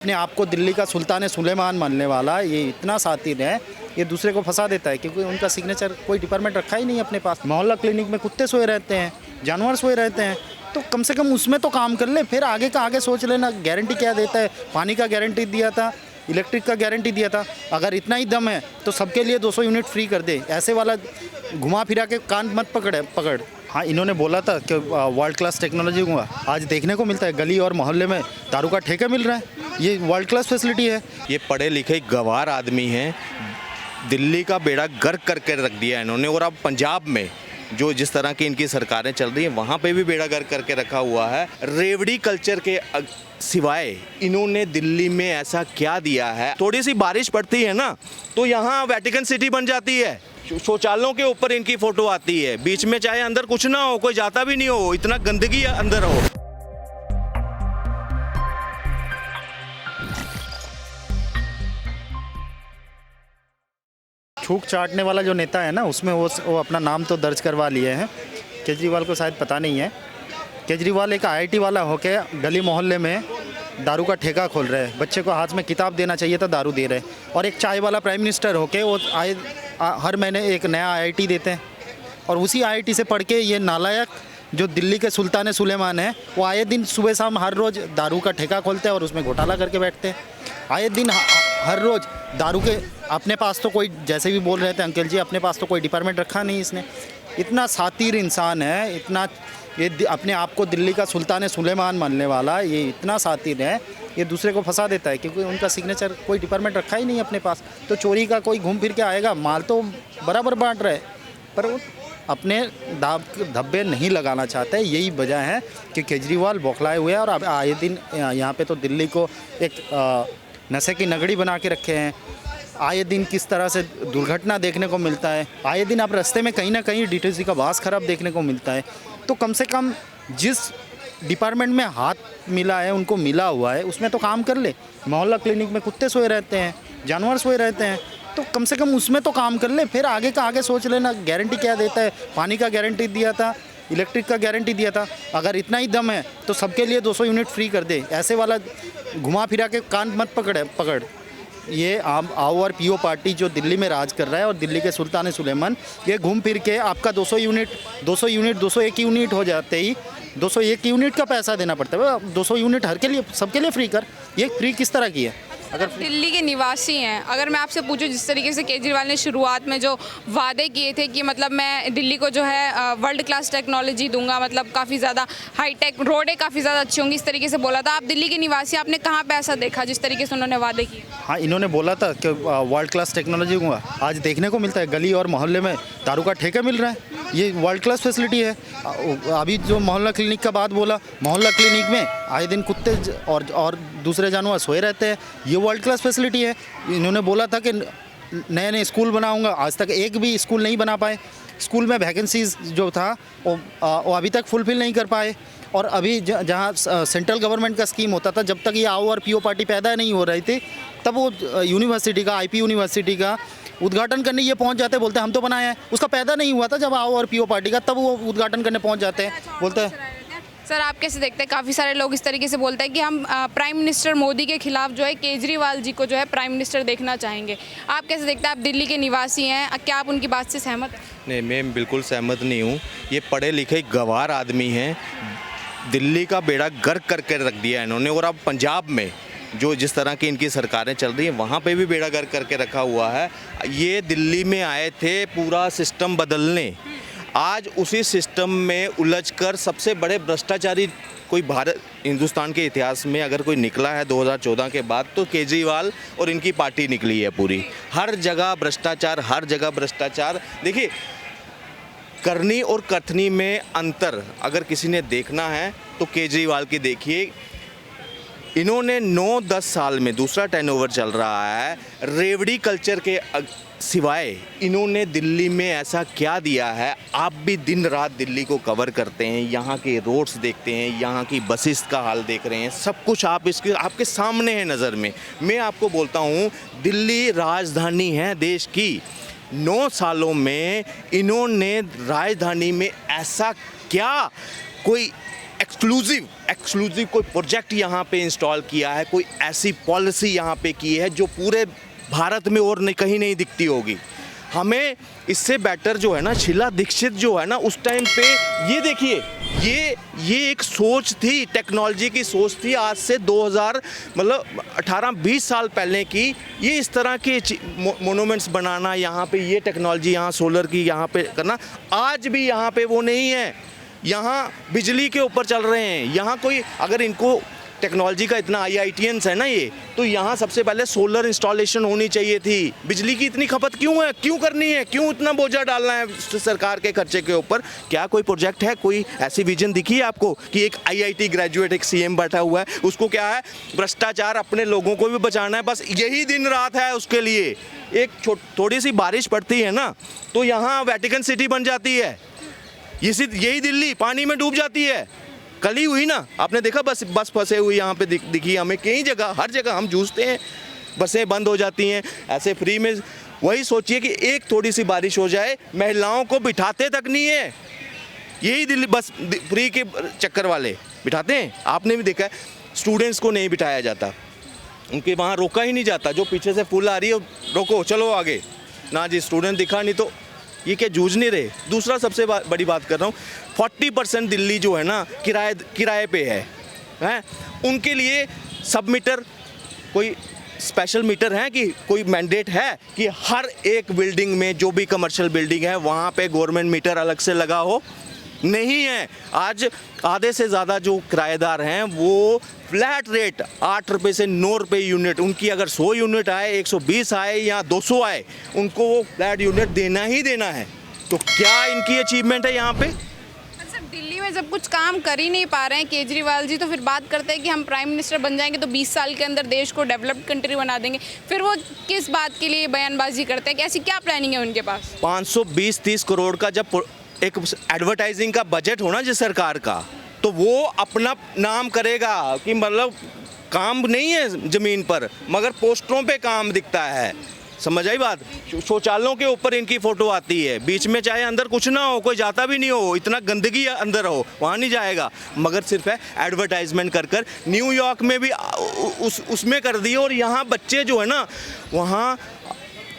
अपने आप को दिल्ली का सुल्तान सुलेमान मानने वाला ये इतना शातिर है, ये दूसरे को फंसा देता है क्योंकि उनका सिग्नेचर कोई डिपार्टमेंट रखा ही नहीं अपने पास। मोहल्ला क्लिनिक में कुत्ते सोए रहते हैं, जानवर सोए रहते हैं, तो कम से कम उसमें तो काम कर ले, फिर आगे का आगे सोच लेना। गारंटी क्या देता है? पानी का गारंटी दिया था, इलेक्ट्रिक का गारंटी दिया था। अगर इतना ही दम है तो सबके लिए 200 यूनिट फ्री कर दे। ऐसे वाला घुमा फिरा के कान मत पकड़। हाँ, इन्होंने बोला था कि वर्ल्ड क्लास टेक्नोलॉजी हुआ, आज देखने को मिलता है गली और मोहल्ले में दारू का ठेका मिल रहा है। ये वर्ल्ड क्लास फैसिलिटी है। ये पढ़े लिखे गंवार आदमी हैं, दिल्ली का बेड़ा गर्क करके रख दिया इन्होंने। और अब पंजाब में जो जिस तरह की इनकी सरकारें चल रही हैं वहाँ पे भी बेड़ा गर्क करके रखा हुआ है। रेवड़ी कल्चर के सिवाय इन्होंने दिल्ली में ऐसा क्या दिया है? थोड़ी सी बारिश पड़ती है ना तो यहाँ वेटिकन सिटी बन जाती है। शौचालयों के ऊपर इनकी फोटो आती है, बीच में चाहे अंदर कुछ ना हो, कोई जाता भी नहीं हो, इतना गंदगी अंदर हो। छूक चाटने वाला जो नेता है ना, उसमें वो अपना नाम तो दर्ज करवा लिए हैं। केजरीवाल को शायद पता नहीं है। केजरीवाल एक IIT वाला होके गली मोहल्ले में दारू का ठेका खोल रहे हैं। बच्चे को हाथ में किताब देना चाहिए तो दारू दे रहे हैं। और एक चाय वाला प्राइम मिनिस्टर होके वो हर महीने एक नया IIT देते हैं। और उसी IIT से पढ़ के ये नालायक जो दिल्ली के सुल्तान सुलेमान है, वो आए दिन सुबह शाम हर रोज़ दारू का ठेका खोलते हैं और उसमें घोटाला करके बैठते हैं। आए दिन हर रोज़ दारू के अपने पास तो कोई, जैसे भी बोल रहे थे अंकल जी, अपने पास तो कोई डिपार्टमेंट रखा नहीं इसने। इतना शातिर इंसान है, इतना ये अपने आप को दिल्ली का सुल्तान सुलेमान मानने वाला ये इतना शातिर है, ये दूसरे को फंसा देता है क्योंकि उनका सिग्नेचर कोई डिपार्टमेंट रखा ही नहीं अपने पास। तो चोरी का कोई घूम फिर के आएगा, माल तो बराबर बांट रहे, पर वो अपने धब्बे नहीं लगाना चाहते। यही वजह है कि केजरीवाल बौखलाए हुए हैं। और अब आए दिन यहाँ पे तो दिल्ली को एक नशे की नगरी बना के रखे हैं। आए दिन किस तरह से दुर्घटना देखने को मिलता है। आए दिन आप रास्ते में कहीं ना कहीं DTC का बास खराब देखने को मिलता है। तो कम से कम जिस डिपार्टमेंट में हाथ मिला है, उनको मिला हुआ है, उसमें तो काम कर ले। मोहल्ला क्लिनिक में कुत्ते सोए रहते हैं, जानवर सोए रहते हैं, तो कम से कम उसमें तो काम कर ले, फिर आगे का आगे सोच लेना। गारंटी क्या देता है? पानी का गारंटी दिया था, इलेक्ट्रिक का गारंटी दिया था। अगर इतना ही दम है तो सबके लिए 200 यूनिट फ्री कर दे। ऐसे वाला घुमा फिरा के कान मत पकड़। ये आओ और पियो पार्टी जो दिल्ली में राज कर रहा है और दिल्ली के सुल्तान सुलेमान, ये घूम फिर के आपका 201 यूनिट हो जाते ही 201 यूनिट का पैसा देना पड़ता है। 200 यूनिट हर के लिए, सबके लिए फ्री कर। ये फ्री किस तरह की है? अगर दिल्ली के निवासी हैं, अगर मैं आपसे पूछूं, जिस तरीके से केजरीवाल ने शुरुआत में जो वादे किए थे कि मतलब मैं दिल्ली को जो है वर्ल्ड क्लास टेक्नोलॉजी दूंगा, मतलब काफ़ी ज़्यादा हाईटेक रोडें काफ़ी ज़्यादा अच्छी होंगी, इस तरीके से बोला था। आप दिल्ली के निवासी, आपने कहाँ पे ऐसा देखा जिस तरीके से उन्होंने वादे किए? हाँ, इन्होंने बोला था कि वर्ल्ड क्लास टेक्नोलॉजी हुआ, आज देखने को मिलता है गली और मोहल्ले में दारू का ठेका मिल रहा है। ये वर्ल्ड क्लास फैसिलिटी है। अभी जो मोहल्ला क्लिनिक का बात बोला, मोहल्ला क्लिनिक में आए दिन कुत्ते और दूसरे जानवर सोए रहते हैं। ये वर्ल्ड क्लास फैसिलिटी है। इन्होंने बोला था कि नए नए स्कूल बनाऊंगा, आज तक एक भी स्कूल नहीं बना पाए। स्कूल में वैकेंसीज जो था वो अभी तक फुलफिल नहीं कर पाए। और अभी जहाँ सेंट्रल गवर्नमेंट का स्कीम होता था, जब तक ये आओ और पियो पार्टी पैदा नहीं हो रही थी, तब वो यूनिवर्सिटी का, IP यूनिवर्सिटी का उद्घाटन करने ये पहुंच जाते, बोलते हम तो बनाए हैं। उसका पैदा नहीं हुआ था जब आओ और पियो पार्टी का, तब वो उद्घाटन करने पहुंच जाते हैं, बोलते हैं। सर, आप कैसे देखते हैं? काफ़ी सारे लोग इस तरीके से बोलते हैं कि हम प्राइम मिनिस्टर मोदी के खिलाफ जो है केजरीवाल जी को जो है प्राइम मिनिस्टर देखना चाहेंगे। आप कैसे देखते हैं? आप दिल्ली के निवासी हैं, क्या आप उनकी बात से सहमत हैं? नहीं, मैं बिल्कुल सहमत नहीं हूँ। ये पढ़े लिखे गंवार आदमी हैं, दिल्ली का बेड़ा गर्क करके रख दिया इन्होंने। और अब पंजाब में जो जिस तरह की इनकी सरकारें चल रही हैं वहाँ पे भी बेड़ा गर्क करके रखा हुआ है। ये दिल्ली में आए थे पूरा सिस्टम बदलने, आज उसी सिस्टम में उलझकर सबसे बड़े भ्रष्टाचारी कोई हिंदुस्तान के इतिहास में अगर कोई निकला है 2014 के बाद, तो केजरीवाल और इनकी पार्टी निकली है पूरी। हर जगह भ्रष्टाचार, हर जगह भ्रष्टाचार। देखिए, करनी और कथनी में अंतर अगर किसी ने देखना है तो केजरीवाल की देखिए। इन्होंने 9-10 साल में, दूसरा टर्नओवर चल रहा है, रेवड़ी कल्चर के सिवाय इन्होंने दिल्ली में ऐसा क्या दिया है? आप भी दिन रात दिल्ली को कवर करते हैं, यहाँ के रोड्स देखते हैं, यहाँ की बसेस का हाल देख रहे हैं, सब कुछ आपके सामने है नज़र में। मैं आपको बोलता हूँ, दिल्ली राजधानी है देश की। 9 सालों में इन्होंने राजधानी में ऐसा क्या कोई एक्सक्लूसिव कोई प्रोजेक्ट यहाँ पे इंस्टॉल किया है, कोई ऐसी पॉलिसी यहाँ पे की है जो पूरे भारत में और नहीं, कहीं नहीं दिखती होगी। हमें इससे बेटर जो है ना, शीला दीक्षित जो है ना, उस टाइम पे ये देखिए, ये एक सोच थी, टेक्नोलॉजी की सोच थी, आज से 2000 मतलब 18-20 साल पहले की। ये इस तरह के मोनूमेंट्स बनाना, यहाँ पे ये टेक्नोलॉजी, यहाँ सोलर की यहाँ पे करना, आज भी यहाँ पे वो नहीं है। यहाँ बिजली के ऊपर चल रहे हैं। यहाँ कोई अगर इनको टेक्नोलॉजी का इतना IITians है ना ये, तो यहाँ सबसे पहले सोलर इंस्टॉलेशन होनी चाहिए थी। बिजली की इतनी खपत क्यों है, क्यों करनी है, क्यों इतना बोझा डालना है सरकार के खर्चे के ऊपर? क्या कोई प्रोजेक्ट है, कोई ऐसी विजन दिखी है आपको कि एक IIT ग्रेजुएट एक CM बैठा हुआ है, उसको क्या है, भ्रष्टाचार, अपने लोगों को भी बचाना है, बस यही दिन रात है उसके लिए। एक थोड़ी सी बारिश पड़ती है ना, तो यहाँ वेटिकन सिटी बन जाती है। यही दिल्ली पानी में डूब जाती है। कल ही हुई ना, आपने देखा, बस फंसे हुई यहाँ पे दिखी हमें, कई जगह, हर जगह हम जूझते हैं, बसें बंद हो जाती हैं ऐसे फ्री में। वही सोचिए कि एक थोड़ी सी बारिश हो जाए, महिलाओं को बिठाते तक नहीं है। यही दिल्ली बस फ्री के चक्कर वाले बिठाते हैं। आपने भी देखा है, स्टूडेंट्स को नहीं बिठाया जाता, उनके वहाँ रोका ही नहीं जाता। जो पीछे से फुल आ रही है, रोको, चलो आगे ना जी, स्टूडेंट दिखा नहीं तो ये क्या जूझ नहीं रहे। दूसरा सबसे बड़ी बात कर रहा हूँ, 40% दिल्ली जो है ना किराए पे है। उनके लिए सब मीटर, कोई स्पेशल मीटर है कि कोई मैंडेट है कि हर एक बिल्डिंग में, जो भी कमर्शियल बिल्डिंग है, वहाँ पे गवर्नमेंट मीटर अलग से लगा हो? नहीं है। आज आधे से ज़्यादा जो किराएदार हैं वो फ्लैट रेट 8 रुपये से 9 रुपये यूनिट, उनकी अगर 100 यूनिट आए, 120 आए या 200 आए, उनको वो फ्लैट यूनिट देना ही देना है। तो क्या इनकी अचीवमेंट है यहाँ पे? सर, दिल्ली में जब कुछ काम कर ही नहीं पा रहे हैं केजरीवाल जी, तो फिर बात करते हैं कि हम प्राइम मिनिस्टर बन जाएंगे तो 20 साल के अंदर देश को डेवलप्ड कंट्री बना देंगे। फिर वो किस बात के लिए बयानबाजी करते हैं कि ऐसी क्या प्लानिंग है उनके पास? 520-30 करोड़ का जब एक एडवर्टाइजिंग का बजट होना जिस सरकार का, तो वो अपना नाम करेगा कि मतलब काम नहीं है ज़मीन पर, मगर पोस्टरों पे काम दिखता है। समझ आई बात? शौचालयों के ऊपर इनकी फ़ोटो आती है, बीच में चाहे अंदर कुछ ना हो, कोई जाता भी नहीं हो, इतना गंदगी अंदर हो, वहाँ नहीं जाएगा, मगर सिर्फ है एडवर्टाइजमेंट कर न्यूयॉर्क में भी उसमें कर दिए। और यहाँ बच्चे जो है ना, वहाँ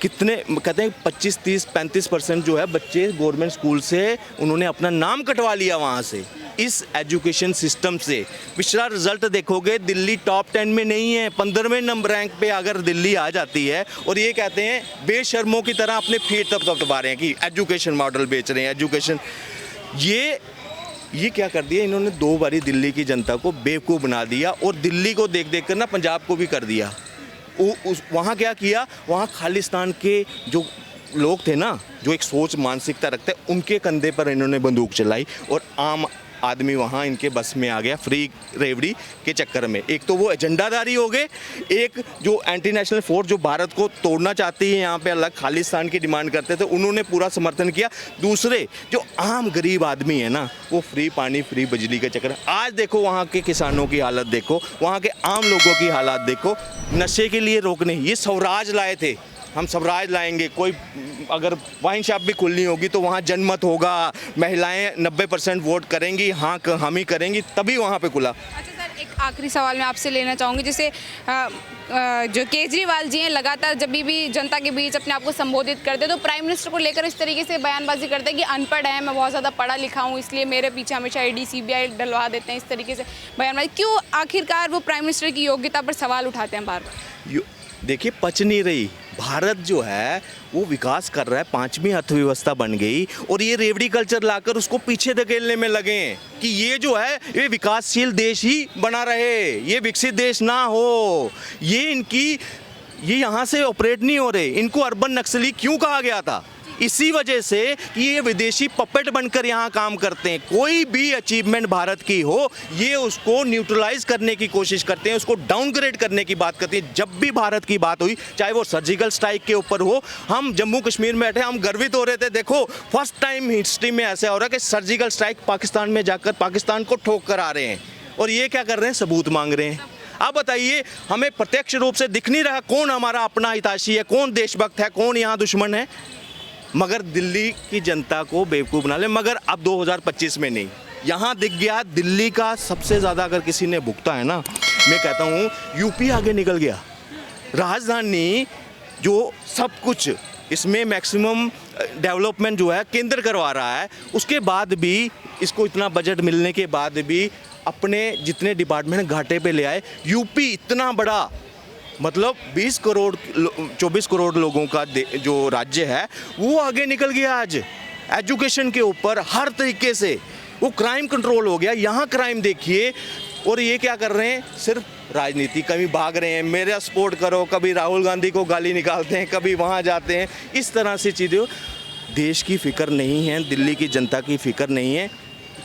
कितने कहते हैं 25-30-35% जो है बच्चे गवर्नमेंट स्कूल से उन्होंने अपना नाम कटवा लिया वहाँ से, इस एजुकेशन सिस्टम से। पिछला रिजल्ट देखोगे, दिल्ली टॉप 10 में नहीं है, 15वें नंबर रैंक पे अगर दिल्ली आ जाती है, और ये कहते हैं बेशर्मों की तरह अपने फीट तब रहे हैं कि एजुकेशन मॉडल बेच रहे हैं, एजुकेशन। ये क्या कर दिया इन्होंने, 2 बारी दिल्ली की जनता को बेवकूफ़ बना दिया, और दिल्ली को देख कर ना पंजाब को भी कर दिया। वहाँ क्या किया, वहाँ खालिस्तान के जो लोग थे ना, जो एक सोच मानसिकता रखते, उनके कंधे पर इन्होंने बंदूक चलाई, और आम आदमी वहाँ इनके बस में आ गया फ्री रेवड़ी के चक्कर में। एक तो वो एजेंडाधारी हो गए, एक जो एंटी नेशनल फोर्स जो भारत को तोड़ना चाहती है, यहाँ पे अलग खालिस्तान की डिमांड करते थे, उन्होंने पूरा समर्थन किया। दूसरे जो आम गरीब आदमी है ना, वो फ्री पानी, फ्री बिजली के चक्कर। आज देखो वहाँ के किसानों की हालत देखो, वहाँ के आम लोगों की हालत देखो। नशे के लिए रोकने ये स्वराज लाए थे, हम स्वराज लाएंगे, कोई अगर वाइन शॉप भी खुलनी होगी तो वहाँ जनमत होगा, महिलाएं 90% वोट करेंगी, हाँ हम ही करेंगी, तभी वहाँ पे खुला। अच्छा सर, एक आखिरी सवाल मैं आपसे लेना चाहूँगी, जैसे जो केजरीवाल जी हैं लगातार जब भी जनता के बीच अपने आप को संबोधित करते तो प्राइम मिनिस्टर को लेकर इस तरीके से बयानबाजी करते हैं कि अनपढ़ है, मैं बहुत ज़्यादा पढ़ा लिखा हूँ, इसलिए मेरे पीछे हमेशा ED CBI डलवा देते हैं, इस तरीके से बयानबाजी। क्यों आखिरकार वो प्राइम मिनिस्टर की योग्यता पर सवाल उठाते हैं बार बार? देखिए, पच नहीं रही। भारत जो है वो विकास कर रहा है, 5वीं अर्थव्यवस्था बन गई, और ये रेवड़ी कल्चर लाकर उसको पीछे धकेलने में लगे हैं कि ये जो है ये विकासशील देश ही बना रहे, ये विकसित देश ना हो। ये यहाँ से ऑपरेट नहीं हो रहे। इनको अर्बन नक्सली क्यों कहा गया था? इसी वजह से कि ये विदेशी पपेट बनकर यहाँ काम करते हैं। कोई भी अचीवमेंट भारत की हो, ये उसको न्यूट्रलाइज करने की कोशिश करते हैं, उसको डाउनग्रेड करने की बात करते हैं। जब भी भारत की बात हुई, चाहे वो सर्जिकल स्ट्राइक के ऊपर हो, हम जम्मू कश्मीर में बैठे हम गर्वित हो रहे थे। देखो, फर्स्ट टाइम हिस्ट्री में ऐसा हो रहा है कि सर्जिकल स्ट्राइक पाकिस्तान में जाकर पाकिस्तान को ठोक कर आ रहे हैं, और ये क्या कर रहे हैं, सबूत मांग रहे हैं। आप बताइए, हमें प्रत्यक्ष रूप से दिख नहीं रहा कौन हमारा अपना हितैषी है, कौन देशभक्त है, कौन यहाँ दुश्मन है, मगर दिल्ली की जनता को बेवकूफ़ बना ले, मगर अब 2025 में नहीं। यहाँ दिख गया दिल्ली का सबसे ज़्यादा अगर किसी ने भुगता है ना, मैं कहता हूँ यूपी आगे निकल गया। राजधानी जो सब कुछ इसमें मैक्सिमम डेवलपमेंट जो है केंद्र करवा रहा है, उसके बाद भी इसको इतना बजट मिलने के बाद भी अपने जितने डिपार्टमेंट घाटे पे ले आए। यूपी इतना बड़ा मतलब 20 करोड़ 24 करोड़ लोगों का जो राज्य है वो आगे निकल गया आज एजुकेशन के ऊपर हर तरीके से। वो क्राइम कंट्रोल हो गया। यहाँ क्राइम देखिए, और ये क्या कर रहे हैं, सिर्फ राजनीति, कभी भाग रहे हैं मेरा सपोर्ट करो, कभी राहुल गांधी को गाली निकालते हैं, कभी वहाँ जाते हैं, इस तरह से चीज़ें। देश की फिक्र नहीं है, दिल्ली की जनता की फिक्र नहीं है।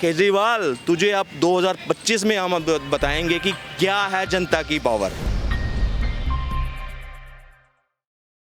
केजरीवाल तुझे अब 2025 में हम बताएंगे कि क्या है जनता की पावर।